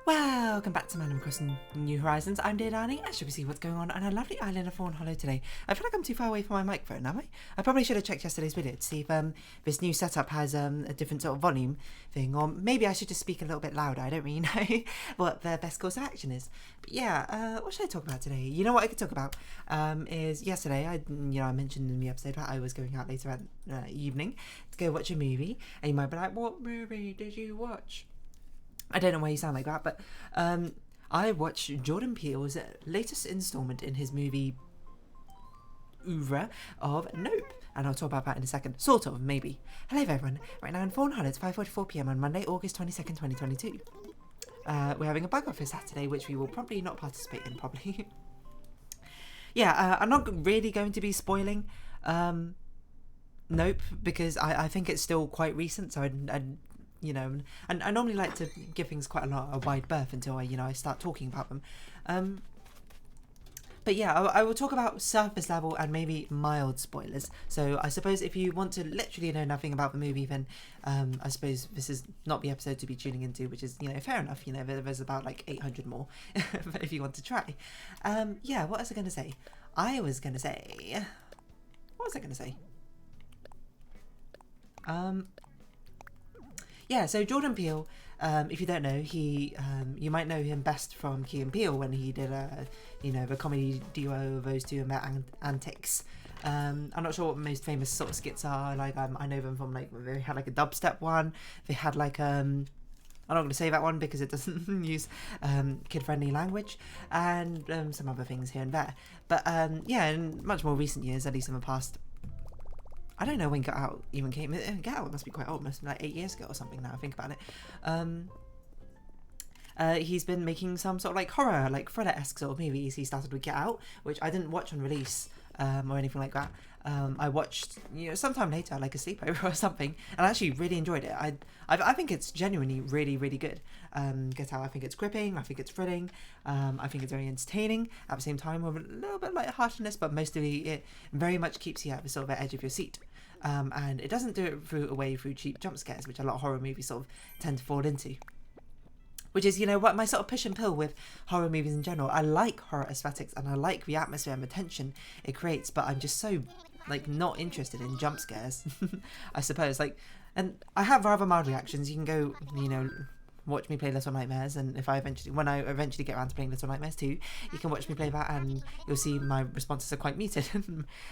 Welcome back to Man Crossing New Horizons. I'm dear Danny. I should see what's going on on a lovely island of Fawnhollow today. I feel like I'm too far away from my microphone, am I? I probably should have checked yesterday's video to see if this new setup has a different sort of volume thing, or maybe I should just speak a little bit louder. I don't really know what the best course of action is. But yeah, what should I talk about today? You know what I could talk about is yesterday. I mentioned in the episode that I was going out later at evening to go watch a movie, and you might be like, "What movie did you watch?" I don't know why you sound like that, but I watched Jordan Peele's latest installment in his movie oeuvre of Nope, and I'll talk about that in a second. Sort of, maybe. Hello everyone. Right now in Fawnhallow, it's 5:44 PM on Monday, August 22nd, 2022. We're having a bug off for Saturday, which we will probably not participate in, probably. Yeah, I'm not really going to be spoiling Nope, because I think it's still quite recent, so and I normally like to give things quite a wide berth until I start talking about them. But yeah, I will talk about surface level and maybe mild spoilers. So I suppose if you want to literally know nothing about the movie, then I suppose this is not the episode to be tuning into, which is, fair enough. There's about like 800 more if you want to try. Yeah, what was I going to say? What was I going to say? Yeah, so Jordan Peele, if you don't know, you might know him best from Key and Peele when he did the comedy duo of those two and their antics. I'm not sure what the most famous sort of skits are. Like I know them from they had like a dubstep one. They had like I'm not going to say that one because it doesn't use kid-friendly language, and some other things here and there. But yeah, in much more recent years, at least in the past. I don't know when Get Out even came. Get Out must be quite old. Must be like 8 years ago or something now I think about it. He's been making some sort of like horror, like thriller-esque sort of movies. He started with Get Out, which I didn't watch on release or anything like that. I watched sometime later, like a sleepover or something, and I actually really enjoyed it. I think it's genuinely really, really good. Get Out, I think it's gripping, I think it's thrilling, I think it's very entertaining at the same time with a little bit light-heartedness, but mostly it very much keeps you at the sort of edge of your seat. And it doesn't do it through cheap jump scares, which a lot of horror movies sort of tend to fall into. Which is, what my sort of push and pull with horror movies in general. I like horror aesthetics and I like the atmosphere and the tension it creates, but I'm just so not interested in jump scares, I suppose. And I have rather mild reactions. You can go, watch me play Little Nightmares, and when I eventually get around to playing Little Nightmares 2, you can watch me play that and you'll see my responses are quite muted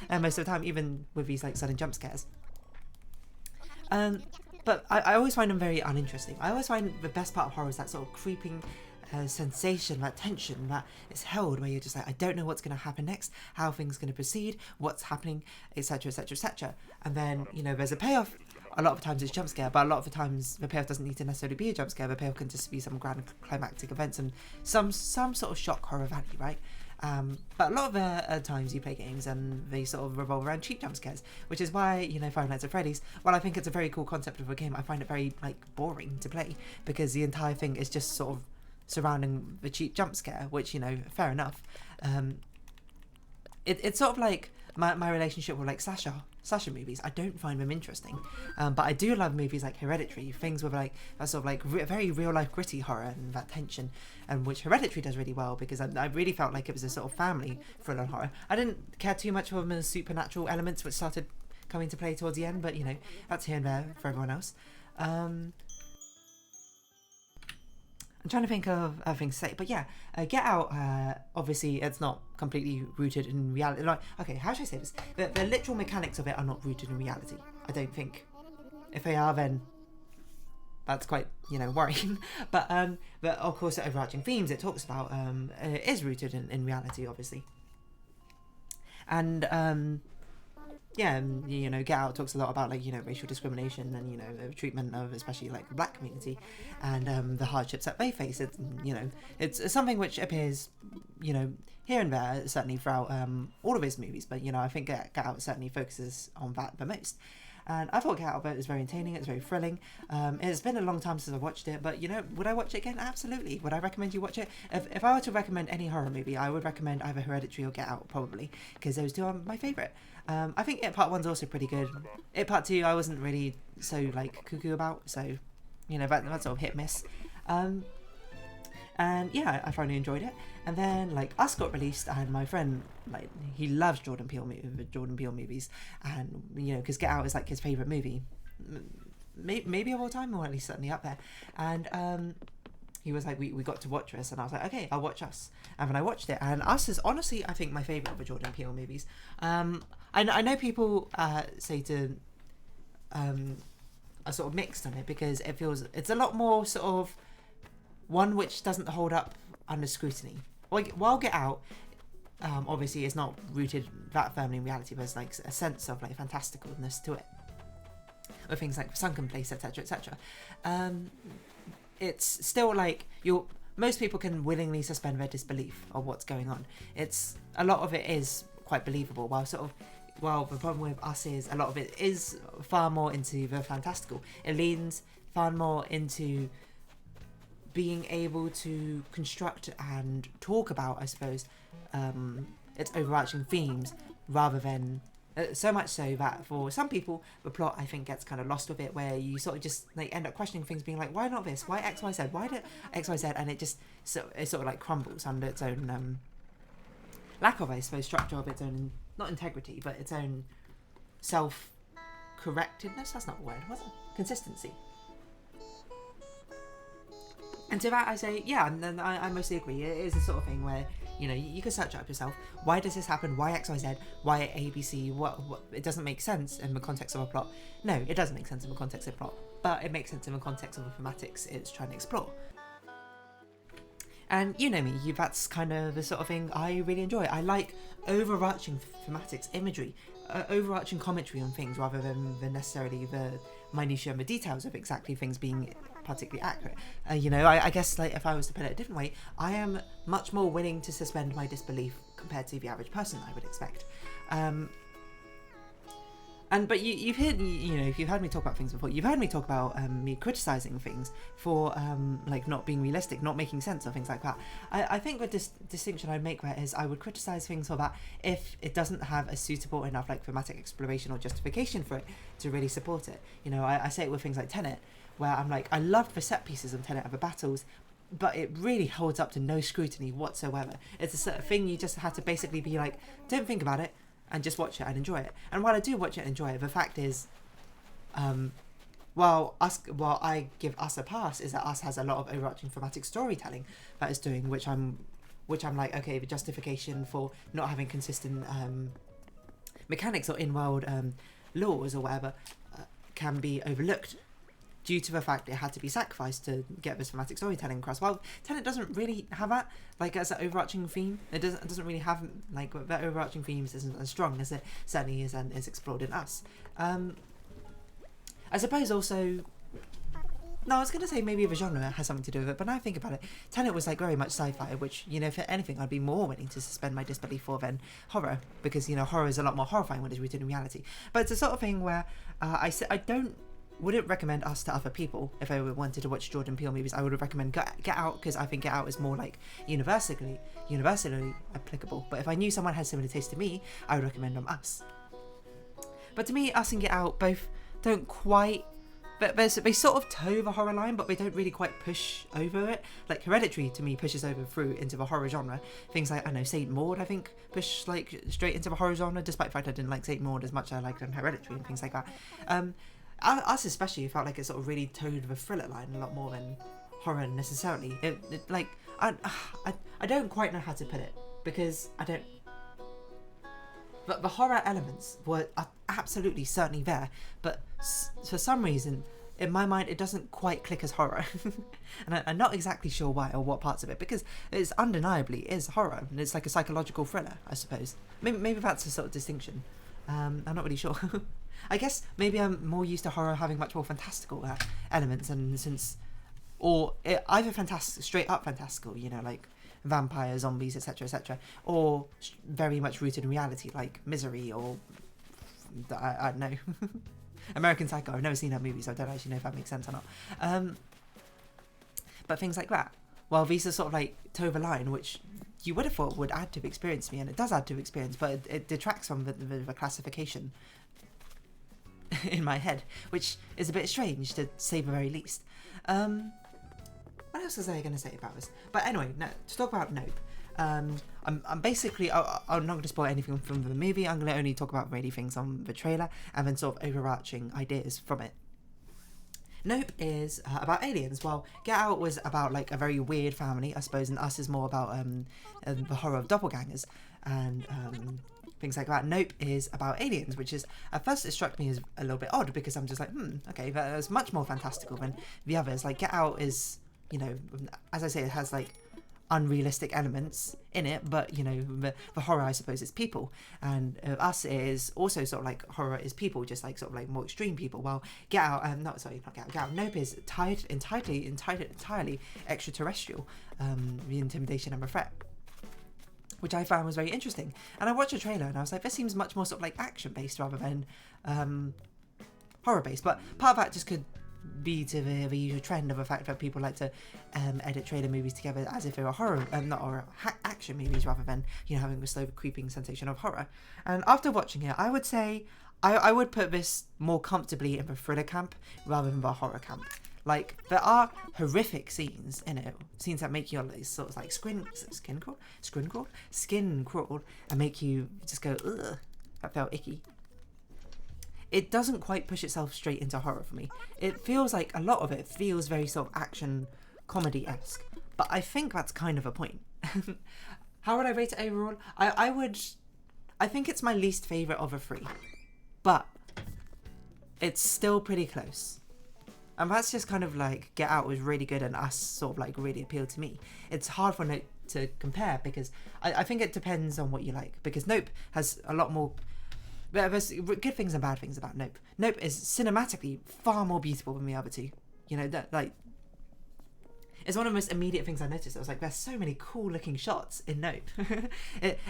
and most of the time, even with these sudden jump scares. But I always find them very uninteresting. I always find the best part of horror is that sort of creeping sensation, that tension that is held, where you're just like, I don't know what's going to happen next, how things going to proceed, what's happening, etc, etc, etc. And then, there's a payoff. A lot of times it's jump scare, but a lot of the times the payoff doesn't need to necessarily be a jump scare. The payoff can just be some grand climactic events and some sort of shock horror value, right? But a lot of the times you play games and they sort of revolve around cheap jump scares, which is why, Five Nights at Freddy's, while I think it's a very cool concept of a game, I find it very, boring to play because the entire thing is just sort of surrounding the cheap jump scare, which, fair enough. It's sort of like my relationship with slasher movies. I don't find them interesting, but I do love movies like Hereditary, things with that sort of very real life gritty horror and that tension, and which Hereditary does really well because I really felt like it was a sort of family thriller horror. I didn't care too much for the supernatural elements which started coming to play towards the end, but that's here and there for everyone else. I'm trying to think of other things to say, but yeah, Get Out, obviously it's not completely rooted in reality. Okay, how should I say this? The literal mechanics of it are not rooted in reality, I don't think. If they are, then that's quite, worrying. But of course, the overarching themes it talks about is rooted in reality, obviously. And yeah, Get Out talks a lot about racial discrimination and the treatment of especially the black community and the hardships that they face. It's something which appears here and there certainly throughout all of his movies, but I think Get Out certainly focuses on that the most. And I thought Get Out was very entertaining. It's very thrilling. It's been a long time since I watched it, but would I watch it again? Absolutely. Would I recommend you watch it? If I were to recommend any horror movie, I would recommend either Hereditary or Get Out, probably, because those two are my favourite. I think It Part 1's also pretty good. It Part 2 I wasn't really so cuckoo about, so that sort of hit miss. And yeah, I finally enjoyed it. And then like Us got released, and my friend, like, he loves Jordan Peele movies, and you know, because Get Out is like his favorite movie, maybe of all time, or at least certainly up there. And he was like, we got to watch Us, and I was like, okay, I'll watch Us. And then I watched it, and Us is honestly, I think, my favorite of the Jordan Peele movies. I know people say to are sort of mixed on it, because it's a lot more sort of one which doesn't hold up under scrutiny. While Get Out, obviously, is not rooted that firmly in reality, but there's like a sense of like fantasticalness to it, or things like sunken place, etc., etc. It's still like most people can willingly suspend their disbelief of what's going on. A lot of it is quite believable, while the problem with Us is a lot of it is far more into the fantastical. It leans far more into being able to construct and talk about, I suppose, its overarching themes, rather than so much so that for some people the plot, I think, gets kind of lost with it, where you sort of just like end up questioning things, being like, why not this, why XYZ, why did XYZ, and it sort of like crumbles under its own lack of, I suppose, structure, of its own, not integrity, but its own self-correctedness. That's not the word, was it? Consistency. And to that I say, yeah, and then I mostly agree. It is the sort of thing where, you know, you can search it up yourself. Why does this happen? Why XYZ? Why ABC? What? It doesn't make sense in the context of a plot. No, it doesn't make sense in the context of a plot, but it makes sense in the context of the thematics it's trying to explore. And you know me, that's kind of the sort of thing I really enjoy. I like overarching thematics, imagery, overarching commentary on things, rather than necessarily the minutiae and the details of exactly things being particularly accurate. You know, I guess, like, if I was to put it a different way, I am much more willing to suspend my disbelief compared to the average person, I would expect. But you've heard, you know, if you've heard me talk about things before, you've heard me talk about me criticising things for like not being realistic, not making sense, or things like that. I think the distinction I'd make there is I would criticise things for that if it doesn't have a suitable enough like thematic exploration or justification for it to really support it. You know, I say it with things like Tenet, where I'm like, I love the set pieces of Tenet and the battles, but it really holds up to no scrutiny whatsoever. It's a sort of thing you just have to basically be like, don't think about it, and just watch it and enjoy it. And while I do watch it and enjoy it, the fact is, while I give Us a pass, is that Us has a lot of overarching thematic storytelling that it's doing, which I'm like, okay, the justification for not having consistent mechanics or in-world laws or whatever can be overlooked due to the fact it had to be sacrificed to get this thematic storytelling across. Well, Tenet doesn't really have that, like, as an overarching theme. It doesn't really have, like, that overarching themes isn't as strong as it certainly is and is explored in Us. I suppose also, no, I was going to say maybe the genre has something to do with it, but now I think about it, Tenet was like very much sci-fi, which, you know, if anything, I'd be more willing to suspend my disbelief for than horror, because, you know, horror is a lot more horrifying when it's rooted in reality. But it's a sort of thing where I wouldn't recommend Us to other people. If I wanted to watch Jordan Peele movies, I would recommend Get Out, because I think Get Out is more like universally applicable. But if I knew someone had similar taste to me, I would recommend them Us. But to me, Us and Get Out both don't quite, but they sort of toe the horror line, but they don't really quite push over it. Like Hereditary to me pushes over through into the horror genre. Things like, I know, Saint Maud, I think, push like straight into the horror genre, despite the fact I didn't like Saint Maud as much as I liked Hereditary and things like that. Us especially felt like it sort of really towed the thriller line a lot more than horror necessarily. It like, I don't quite know how to put it, because I don't. But the horror elements are absolutely certainly there, but for some reason, in my mind, it doesn't quite click as horror. And I'm not exactly sure why or what parts of it, because it's undeniably is horror, and it's like a psychological thriller, I suppose. Maybe that's a sort of distinction. I'm not really sure. I guess maybe I'm more used to horror having much more fantastical elements, and either straight up fantastical, you know, like vampires, zombies, etc., etc., or very much rooted in reality, like Misery, or I don't know, American Psycho. I've never seen that movie, so I don't actually know if that makes sense or not. But things like that. Well, these are sort of like toe the line, which you would have thought would add to the experience to me, and it does add to the experience, but it detracts from the classification in my head, which is a bit strange, to say the very least. I what else was I going to say about this? But anyway, no, to talk about Nope. I'm basically, I'm not going to spoil anything from the movie. I'm going to only talk about really things on the trailer and then sort of overarching ideas from it. Nope is about aliens. Well, Get Out was about like a very weird family, I suppose, and Us is more about the horror of doppelgangers and things like that. Nope is about aliens, which is, at first it struck me as a little bit odd because I'm just like, okay, that was much more fantastical than the others. Like Get Out is, you know, as I say, it has like unrealistic elements in it, but you know, the horror, I suppose, is people, and Us is also sort of like horror is people, just like sort of like more extreme people. Well, Get Out, not Get Out, Nope is entirely extraterrestrial, the intimidation and the threat, which I found was very interesting. And I watched the trailer and I was like, this seems much more sort of like action based rather than horror based, but part of that just could be to the usual trend of the fact that people like to edit trailer movies together as if they were horror, not horror, action movies, rather than, you know, having the slow creeping sensation of horror. And after watching it, I would say I would put this more comfortably in the thriller camp rather than the horror camp. Like, there are horrific scenes in it, scenes that make you sort of like skin crawl, and make you just go, ugh, that felt icky. It doesn't quite push itself straight into horror for me. It feels like a lot of it feels very sort of action comedy-esque, but I think that's kind of a point. How would I rate it overall? I think it's my least favourite of the three, but it's still pretty close. And that's just kind of like Get Out was really good and Us sort of like really appealed to me. It's hard for Nope to compare because I think it depends on what you like, because Nope has a lot more. There's good things and bad things about Nope. Nope is cinematically far more beautiful than the other two. You know, that like, it's one of the most immediate things I noticed. I was like, there's so many cool looking shots in Nope.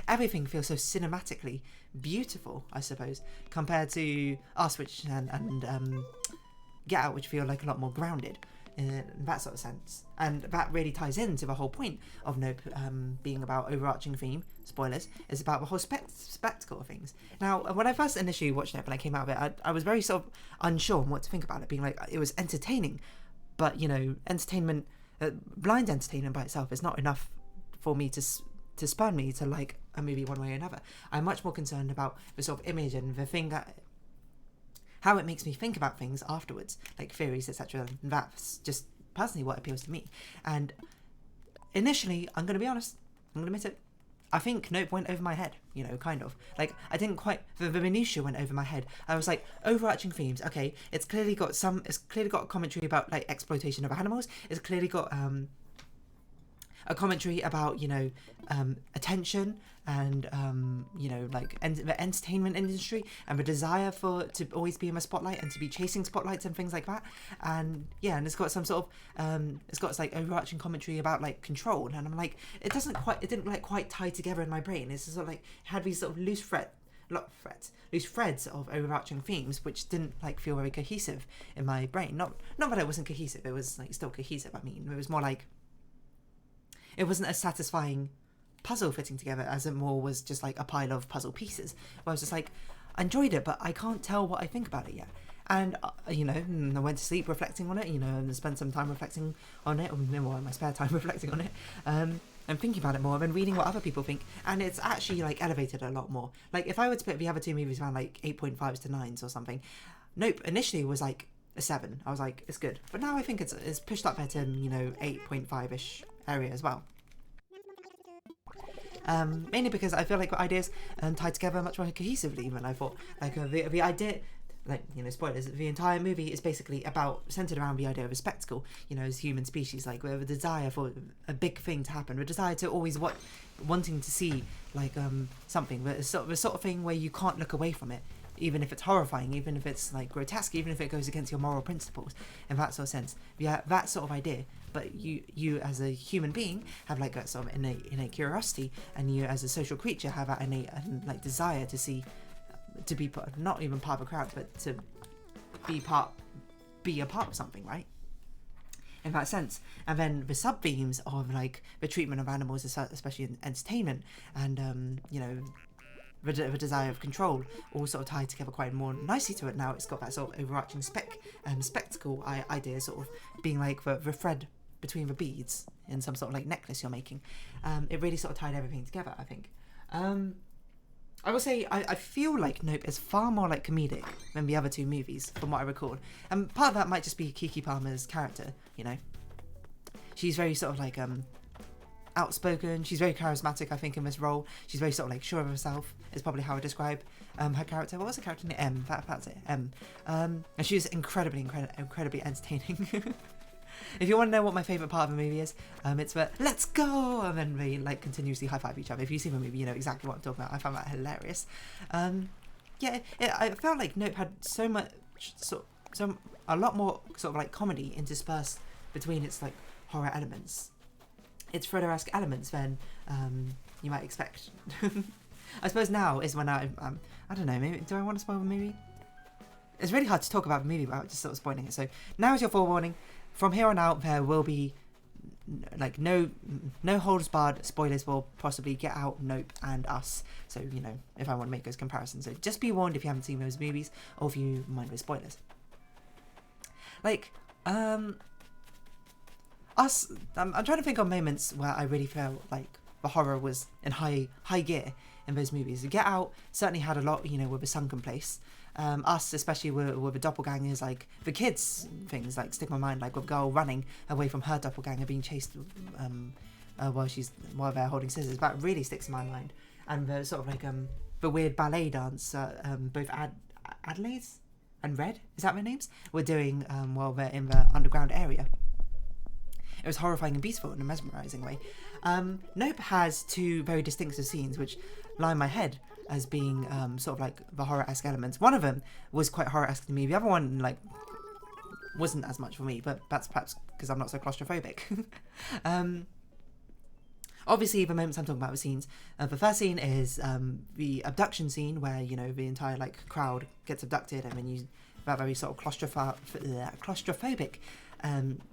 Everything feels so cinematically beautiful, I suppose, compared to Us, which and Get Out, which feel like a lot more grounded in that sort of sense. And that really ties into the whole point of Nope being about overarching theme, spoilers, is about the whole spectacle of things. Now, when I first initially watched Nope and I came out of it, I was very sort of unsure on what to think about it, being like, it was entertaining, but, you know, entertainment, blind entertainment by itself is not enough for me to spur me to like a movie one way or another. I'm much more concerned about the sort of image and the thing that, how it makes me think about things afterwards, like theories, etc. That's just personally what appeals to me. And initially, I'm going to be honest, I'm going to admit it, I think Nope went over my head, you know, kind of. Like, I didn't quite, the minutiae went over my head. I was like, overarching themes, okay, it's clearly got a commentary about, like, exploitation of animals. It's clearly got a commentary about, you know, attention and, you know, like the entertainment industry and the desire to always be in the spotlight and to be chasing spotlights and things like that. And yeah, and it's got some sort of, it's got like overarching commentary about like control. And I'm like, it didn't like quite tie together in my brain. It's sort of like, it had these sort of loose threads of overarching themes, which didn't like feel very cohesive in my brain. Not that it wasn't cohesive, it was like still cohesive. I mean, it was more like, it wasn't a satisfying puzzle fitting together as it more was just like a pile of puzzle pieces. Where I was just like, I enjoyed it, but I can't tell what I think about it yet. And, you know, I went to sleep reflecting on it, you know, and spent some time reflecting on it, or more in my spare time reflecting on it, and thinking about it more, and reading what other people think. And it's actually like elevated a lot more. Like, if I were to put the other two movies around like 8.5s to 9s or something, Nope initially was like a 7. I was like, it's good. But now I think it's pushed up there to, you know, 8.5-ish area as well. Mainly because I feel like the ideas tie together much more cohesively than I thought. Like the idea, like, you know, spoilers, the entire movie is basically centered around the idea of a spectacle, you know, as human species, like the desire for a big thing to happen, the desire to always wanting to see like something, the sort of thing where you can't look away from it, even if it's horrifying, even if it's like grotesque, even if it goes against your moral principles, in that sort of sense. Yeah, that sort of idea. But you as a human being have like that sort of innate curiosity, and you as a social creature have that innate like desire to be not even part of a crowd, but to be a part of something, right? In that sense. And then the sub themes of like the treatment of animals, especially in entertainment, and you know, the desire of control, all sort of tied together quite more nicely to it. Now it's got that sort of overarching spectacle idea, sort of being like the thread between the beads in some sort of like necklace you're making. It really sort of tied everything together, I think. I will say I feel like Nope is far more like comedic than the other two movies, from what I recall. And part of that might just be Keke Palmer's character, you know. She's very sort of like outspoken. She's very charismatic, I think, in this role. She's very sort of like sure of herself, is probably how I describe her character. What was her character name? M. That's it. M. And she was incredibly entertaining. If you want to know what my favourite part of the movie is, it's the "let's go" and then they like continuously high five each other. If you've seen the movie, you know exactly what I'm talking about. I found that hilarious. I felt like Nope had a lot more sort of like comedy interspersed between its like horror elements, its thriller-esque elements than you might expect. I suppose now is when I don't know, maybe do I want to spoil the movie? It's really hard to talk about the movie without just sort of spoiling it. So now is your forewarning. From here on out, there will be like no holds barred spoilers for possibly Get Out, Nope, and Us. So, you know, if I want to make those comparisons. So just be warned if you haven't seen those movies, or if you mind with spoilers. Like, Us, I'm trying to think of moments where I really felt like the horror was in high gear in those movies. Get Out certainly had a lot, you know, with the sunken place. Us, especially with the doppelgangers, like the kids things, like stick in my mind, like with a girl running away from her doppelganger being chased while they're holding scissors. That really sticks in my mind. And the sort of like the weird ballet dance, both Adelaide's and Red, is that their names? We're doing while they're in the underground area. It was horrifying and beautiful in a mesmerising way. Nope has two very distinctive scenes which lie in my head as being sort of like the horror-esque elements. One of them was quite horror-esque to me. The other one, like, wasn't as much for me, but that's perhaps because I'm not so claustrophobic. Obviously, the moments I'm talking about the scenes. The first scene is the abduction scene where, you know, the entire, like, crowd gets abducted, and then you that very sort of claustrophobic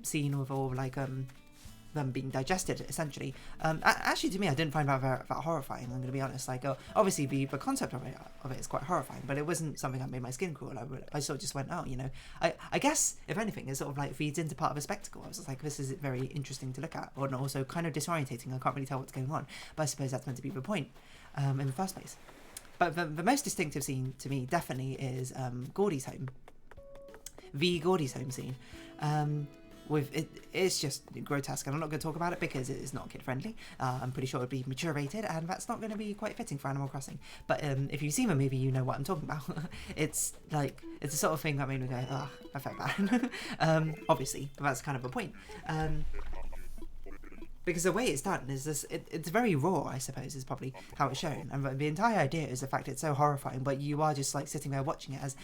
scene with all, like, them being digested, essentially. Actually, to me, I didn't find that horrifying, I'm going to be honest. Like, obviously, the concept of it is quite horrifying, but it wasn't something that made my skin crawl. I sort of just went, oh, you know, I guess, if anything, it sort of, like, feeds into part of a spectacle. I was just like, this is very interesting to look at, and also kind of disorientating. I can't really tell what's going on, but I suppose that's meant to be the point in the first place. But the most distinctive scene, to me, definitely is Gordy's home. The Gordy's home scene. It's just grotesque, and I'm not going to talk about it because it is not kid friendly. I'm pretty sure it would be mature rated, and that's not going to be quite fitting for Animal Crossing. But if you've seen the movie, you know what I'm talking about. It's like, it's the sort of thing that made me go, oh, I felt bad. Obviously, that's kind of the point. Because the way it's done is this, it's very raw, I suppose, is probably how it's shown. And the entire idea is the fact it's so horrifying, but you are just like sitting there watching it as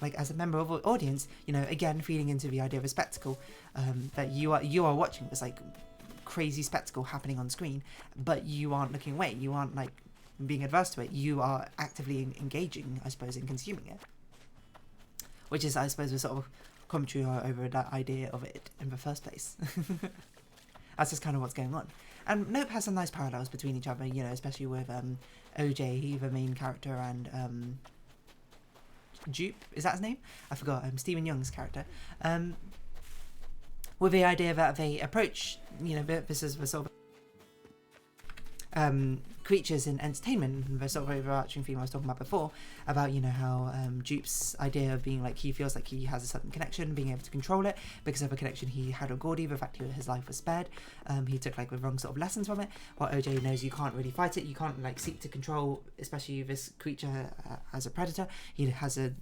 like as a member of the audience, you know, again feeding into the idea of a spectacle, that you are watching this like crazy spectacle happening on screen, but you aren't looking away, you aren't like being adverse to it, you are actively engaging, I suppose, in consuming it, which is, I suppose, the sort of commentary over that idea of it in the first place. That's just kind of what's going on. And Nope has some nice parallels between each other, you know, especially with OJ, the main character, and Jupe, is that his name? I forgot. Stephen Young's character. With the idea that they approach, you know, this is the sort of creatures in entertainment, the sort of overarching theme I was talking about before, about, you know, how Jupe's idea of being like, he feels like he has a certain connection, being able to control it because of a connection he had with Gordy, the fact that his life was spared. He took like the wrong sort of lessons from it, while OJ knows you can't really fight it, you can't like seek to control, especially this creature as a predator. He has a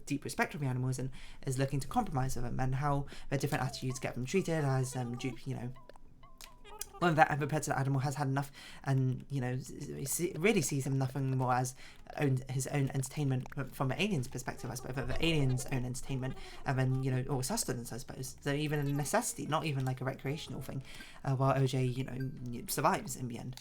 deep respect for the animals and is looking to compromise with them, and how their different attitudes get them treated, as Jupe, you know, when that predator animal has had enough, and, you know, really sees him nothing more as his own entertainment from the alien's perspective, I suppose, the alien's own entertainment, and then, you know, or sustenance, I suppose. So even a necessity, not even like a recreational thing, while OJ, you know, survives in the end.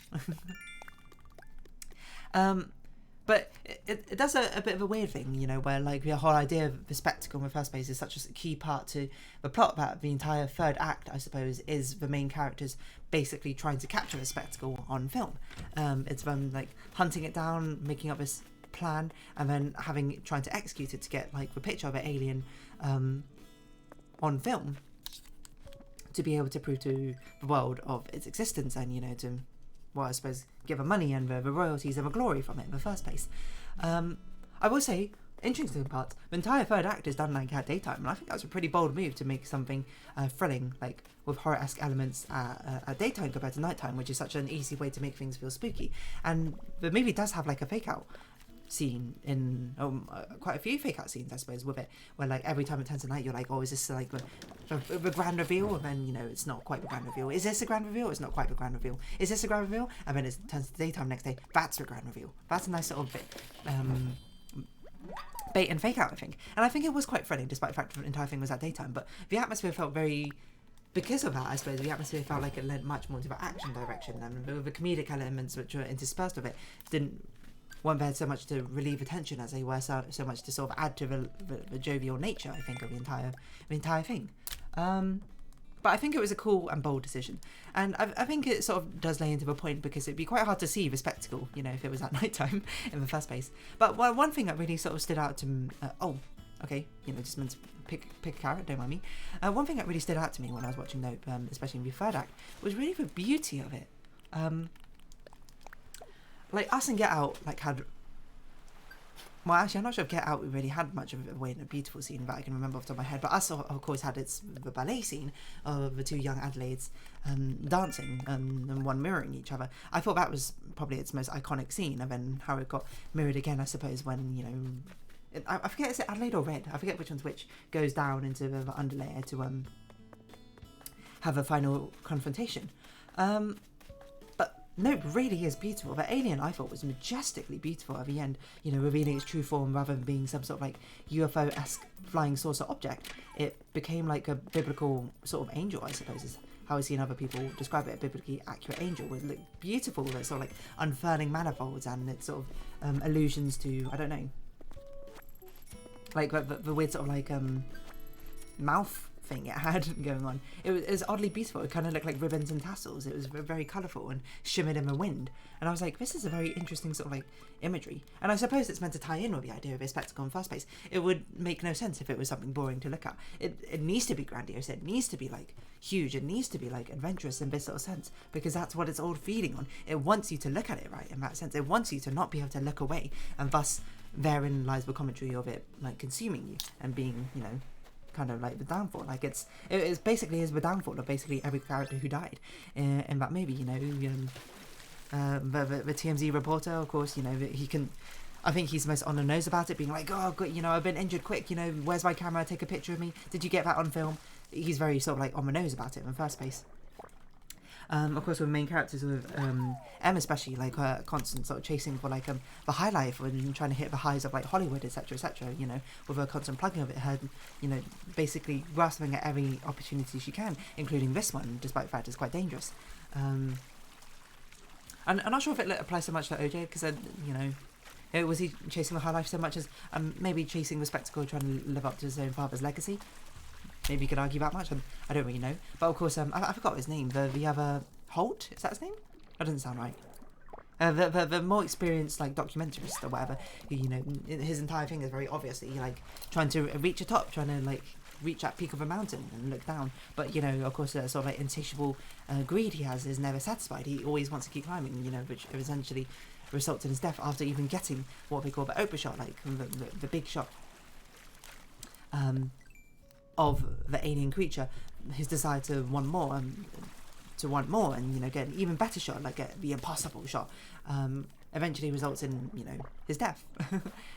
But it does a bit of a weird thing, you know, where like the whole idea of the spectacle in the first place is such a key part to the plot, that the entire third act, I suppose, is the main characters basically trying to capture the spectacle on film. It's them like hunting it down, making up this plan, and then trying to execute it to get like the picture of an alien on film. to be able to prove to the world of its existence and, you know, to, well, I suppose, give her money and the royalties and the glory from it in the first place. I will say, interesting parts, the entire third act is done like at daytime, and I think that was a pretty bold move to make something thrilling, like with horror-esque elements at daytime compared to nighttime, which is such an easy way to make things feel spooky. And the movie does have like a fake-out scene in quite a few fake out scenes, I suppose, with it, where like every time it turns to night you're like, oh, is this like the grand reveal? And then, you know, it's not quite the grand reveal. Is this a grand reveal? It's not quite the grand reveal. Is this a grand reveal? And then it turns to daytime next day. That's the grand reveal. That's a nice little bit bait and fake out, I think. And I think it was quite thrilling, despite the fact that the entire thing was at daytime. But the atmosphere felt very, because of that, I suppose, the atmosphere felt like it led much more to the action direction, and the comedic elements which were interspersed with it weren't there so much to relieve attention as they were so much to sort of add to the jovial nature, I think, of the entire thing. But I think it was a cool and bold decision, and I think it sort of does lay into the point, because it'd be quite hard to see the spectacle, you know, if it was at night time in the first place. But one thing that really sort of stood out to me, okay, you know, just meant to pick a carrot, don't mind me. One thing that really stood out to me when I was watching Nope, especially in the third act, was really the beauty of it. Like, Us and Get Out, like, had... Well, actually, I'm not sure if Get Out really had much of a way in a beautiful scene that I can remember off the top of my head. But Us, of course, had the ballet scene of the two young Adelaides dancing and one mirroring each other. I thought that was probably its most iconic scene, and then how it got mirrored again, I suppose, when, you know... I forget, is it Adelaide or Red? I forget which one's which. Goes down into the underlayer to have a final confrontation. Nope really is beautiful. The alien, I thought, was majestically beautiful at the end, you know, revealing its true form rather than being some sort of like UFO-esque flying saucer object. It became like a biblical sort of angel, I suppose, is how I've seen other people describe it, a biblically accurate angel. It looked beautiful, with sort of like unfurling manifolds and its sort of allusions to, I don't know, like the weird sort of like mouth thing it had going on. It was oddly beautiful. It kind of looked like ribbons and tassels. It was very colourful and shimmered in the wind. And I was like, this is a very interesting sort of like imagery. And I suppose it's meant to tie in with the idea of a spectacle in the first place. It would make no sense if it was something boring to look at. It needs to be grandiose. It needs to be like huge. It needs to be like adventurous in this sort of sense, because that's what it's all feeding on. It wants you to look at it, right, in that sense. It wants you to not be able to look away, and thus therein lies the commentary of it like consuming you and being, you know, kind of like the downfall. Like it's basically is the downfall of basically every character who died in that movie, you know. The TMZ reporter, of course, you know, he can, I think he's most on the nose about it, being like, oh, good, you know, I've been injured, quick, you know, where's my camera, take a picture of me, did you get that on film? He's very sort of like on the nose about it in the first place. Of course, with the main characters, with Em especially, like her constant sort of chasing for like the high life and trying to hit the highs of like Hollywood, etc., you know, with her constant plugging of it, her, you know, basically grasping at every opportunity she can, including this one, despite the fact it's quite dangerous. And I'm not sure if it applies so much to OJ, because you know, was he chasing the high life so much as maybe chasing the spectacle, trying to live up to his own father's legacy? Maybe you could argue that much. I don't really know. But of course, I forgot his name. The other Holt, is that his name? That doesn't sound right. The more experienced like documentarist or whatever, you know, his entire thing is very obviously like trying to reach a top, trying to like reach that peak of a mountain and look down. But you know, of course, the sort of like insatiable greed he has is never satisfied. He always wants to keep climbing, you know, which essentially results in his death after even getting what they call the Oprah shot, like the big shot. Of the alien creature, his desire to want more, and you know, get an even better shot, like get the impossible shot, eventually results in, you know, his death.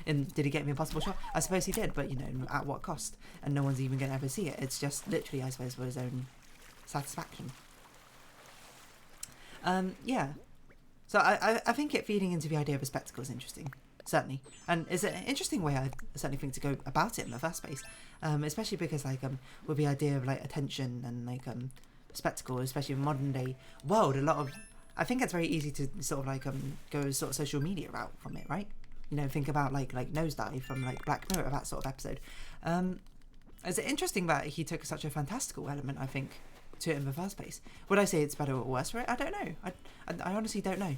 And did he get the impossible shot? I suppose he did, but you know, at what cost? And no one's even going to ever see it. It's just literally, I suppose, for his own satisfaction. Yeah. So I think it feeding into the idea of a spectacle is interesting. Certainly, and it's an interesting way, I certainly think, to go about it in the first place, especially because like with the idea of like attention and like spectacle, especially in modern day world, I think it's very easy to sort of like go sort of social media route from it, right? You know, think about like Nosedive from like Black Mirror, that sort of episode. It's interesting that he took such a fantastical element, I think, to it in the first place. Would I say it's better or worse for it? I don't know. I honestly don't know.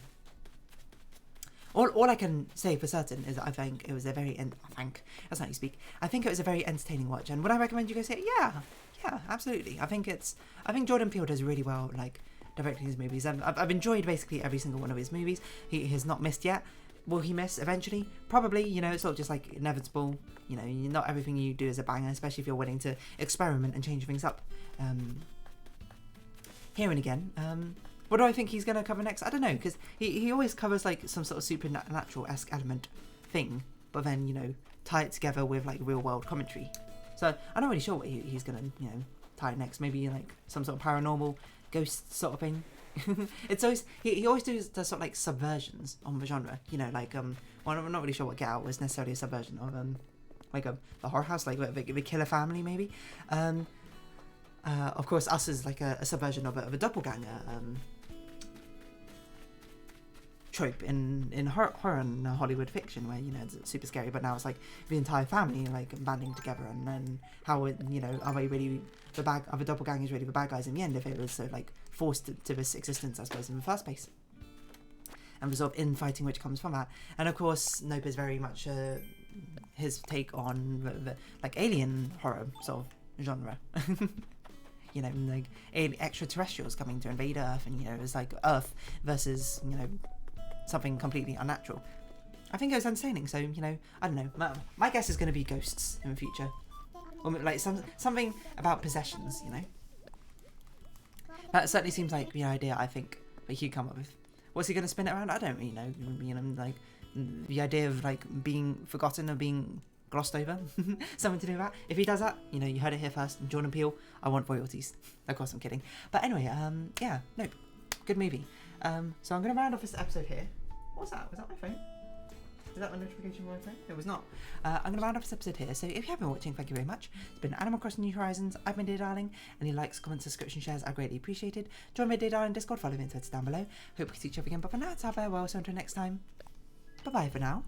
All I can say for certain is that I think it was a very that's not how you speak. I think it was a very entertaining watch, and would I recommend you go see it? Yeah, Yeah, absolutely. I think Jordan Peele does really well, like, directing his movies. I've enjoyed basically every single one of his movies. He has not missed yet. Will he miss eventually? Probably. You know, it's sort of just like inevitable. You know, not everything you do is a banger, especially if you're willing to experiment and change things up. Here and again. What do I think he's going to cover next? I don't know, because he always covers like some sort of supernatural-esque element thing, but then, you know, tie it together with like real world commentary. So I'm not really sure what he's going to, you know, tie it next. Maybe like some sort of paranormal ghost sort of thing. It's always he always does sort of like subversions on the genre, you know, like well, I'm not really sure what Get Out was necessarily a subversion of like the horror house, like the Killer Family maybe. Of course, Us is like a subversion of a doppelganger trope in horror and Hollywood fiction, where, you know, it's super scary, but now it's like the entire family like banding together, and then how it, you know, are the doppelgangers really the bad guys in the end if it was so like forced to this existence, I suppose, in the first place, and the sort of infighting which comes from that. And of course, Nope is very much his take on the like alien horror sort of genre. You know, like extraterrestrials coming to invade Earth, and, you know, it's like Earth versus, you know, something completely unnatural. I think it was entertaining, so, you know, I don't know. My guess is going to be ghosts in the future, or like something about possessions, you know. That certainly seems like the idea I think that he'd come up with. What's he going to spin it around? I don't really know. You know, like the idea of like being forgotten or being glossed over, something to do with that. If he does that, you know, you heard it here first. Jordan Peele, I want royalties. Of course, I'm kidding. But anyway, yeah, Nope, good movie. So I'm going to round off this episode here. What's that? Was that my phone? Is that my notification from my phone? It was not. I'm going to round off this episode here. So if you have been watching, thank you very much. It's been Animal Crossing New Horizons. I've been Dear Darling. Any likes, comments, subscription, shares are greatly appreciated. Join my Dear Darling Discord, follow me on Twitter down below. Hope we can see each other again. But for now, it's our farewell. So until next time, bye-bye for now.